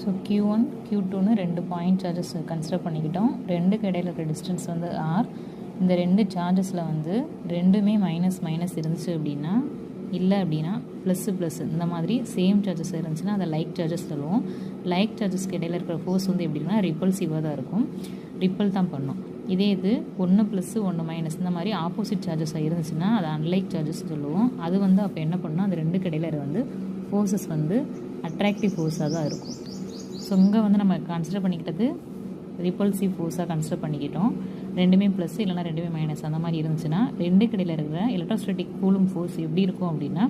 So Q1 Q2ன்னு 2 point charges consider பண்ணிக்கிட்டோம். ரெண்டுக்கு இடையில இருக்கிற டிஸ்டன்ஸ் வந்து R. இந்த ரெண்டு சார்ஜஸில் வந்து ரெண்டுமே மைனஸ் மைனஸ் இருந்துச்சு அப்படின்னா, இல்லை அப்படின்னா ப்ளஸ்ஸு ப்ளஸ் இந்த மாதிரி சேம் சார்ஜஸ் இருந்துச்சுன்னா அதை லைக் சார்ஜஸ் சொல்லுவோம். லைக் சார்ஜஸ்க்கு இடையில இருக்கிற ஃபோர்ஸ் வந்து எப்படின்னா ரிப்பல்சிவாக தான் இருக்கும், ரிப்பல் தான் பண்ணும். இதே இது 1 ப்ளஸ்ஸு 1 மைனஸ் இந்த மாதிரி ஆப்போசிட் சார்ஜஸாக இருந்துச்சுன்னா அதை அன்லைக் சார்ஜஸ் சொல்லுவோம். அது வந்து அப்போ என்ன பண்ணணும், அது ரெண்டுக்கு இடையில வந்து ஃபோர்ஸஸ் வந்து அட்ராக்டிவ் ஃபோர்ஸாக தான் இருக்கும். ஸோ இங்கே வந்து நம்ம கன்சிடர் பண்ணிக்கிட்டது ரிப்பல்சிவ் ஃபோர்ஸாக கன்சிடர் பண்ணிக்கிட்டோம். ரெண்டுமே ப்ளஸ் இல்லைனா ரெண்டுமே மைனஸ் அந்த மாதிரி இருந்துச்சுன்னா ரெண்டுக்கு இடையில இருக்கிற எலக்ட்ரோஸ்டாட்டிக் கூலும் ஃபோர்ஸ் எப்படி இருக்கும் அப்படின்னா,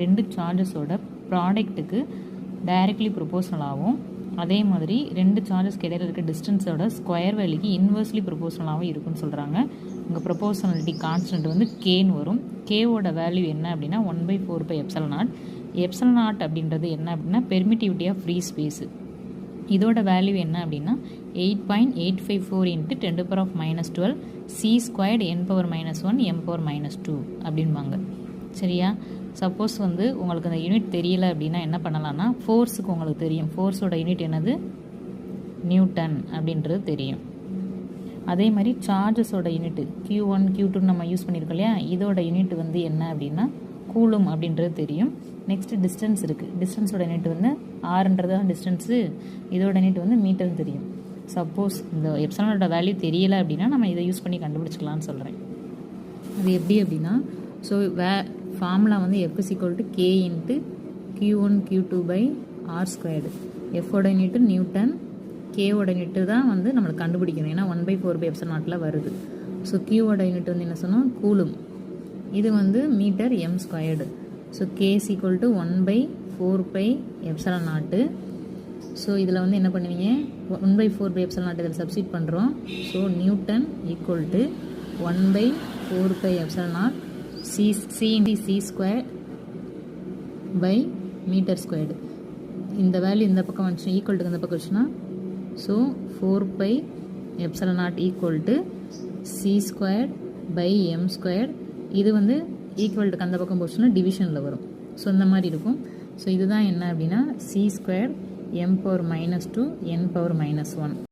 ரெண்டு சார்ஜஸோட ப்ராடக்ட்டுக்கு டைரக்ட்லி ப்ரொபோஷனலாகவும், அதே மாதிரி ரெண்டு சார்ஜஸ்க்கு இடையில இருக்க டிஸ்டன்ஸோட ஸ்கொயர் வேல்யூக்கு இன்வெர்ஸ்லி ப்ரொபோஷனலாகவும் இருக்குன்னு சொல்கிறாங்க. இங்கே ப்ரொபோஷனாலிட்டி கான்ஸ்டன்ட் வந்து கேன்னு வரும். கேவோட வேல்யூ என்ன அப்படின்னா 1/4πε0. ε0 அப்படின்றது என்ன அப்படின்னா பெர்மிட்டிவிட்டி ஆஃப் ஃப்ரீ ஸ்பேஸு. இதோட வேல்யூ என்ன அப்படின்னா 8.854 × 10⁻⁻12 c² n⁻⁻1 m⁻⁻2 அப்படின்பாங்க. சரியா? சப்போஸ் வந்து உங்களுக்கு அந்த யூனிட் தெரியல அப்படின்னா என்ன பண்ணலாம்னா, ஃபோர்ஸுக்கு உங்களுக்கு தெரியும், ஃபோர்ஸோட யூனிட் என்னது, நியூட்டன் அப்படின்றது தெரியும். அதே மாதிரி சார்ஜஸோட யூனிட் Q1 Q2 நம்ம யூஸ் பண்ணியிருக்கோம் இல்லையா, இதோட யூனிட் வந்து என்ன அப்படின்னா கூலும் அப்படின்றது தெரியும். நெக்ஸ்ட்டு டிஸ்டன்ஸ் இருக்குது, டிஸ்டன்ஸோட யூனிட் வந்து ஆறுன்றது தான் டிஸ்டன்ஸு, இதோட யூனிட் வந்து மீட்டர்னு தெரியும். சப்போஸ் இந்த எப்சிலானோட வேல்யூ தெரியலை அப்படின்னா நம்ம இதை யூஸ் பண்ணி கண்டுபிடிச்சிக்கலான்னு சொல்கிறேன். அது எப்படி அப்படின்னா, ஸோ ஃபார்முலா வந்து F = K × Q1 Q2/R². எஃபோட யூனிட்டு நியூட்டன், கேவோட யூனிட்டு தான் வந்து நம்மளுக்கு கண்டுபிடிக்கணும், ஏன்னா 1/4πε0 வருது. ஸோ Qவோட யூனிட் வந்து என்ன சொன்னோம், கூலும். இது வந்து metre m². So K = 1/4πε0. So இதில் வந்து என்ன பண்ணுவீங்க, 1/4πε0 இதில் சப்ஸ்டிட் பண்ணுறோம். So Newton = 1/4πε0 c/c²/m². இந்த வேல்யூ இந்த பக்கம் வந்துச்சு, ஈக்குவல்ட்டுக்கு இந்த பக்கம் வச்சுன்னா, ஸோ 4πε0 = c²/m². இது வந்து ஈக்குவல்ட்டுக்கு அந்த பக்கம் போச்சுன்னா டிவிஷனில் வரும். ஸோ இந்த மாதிரி இருக்கும். ஸோ இதுதான் என்ன அப்படின்னா c² m⁻⁻2 n⁻⁻1.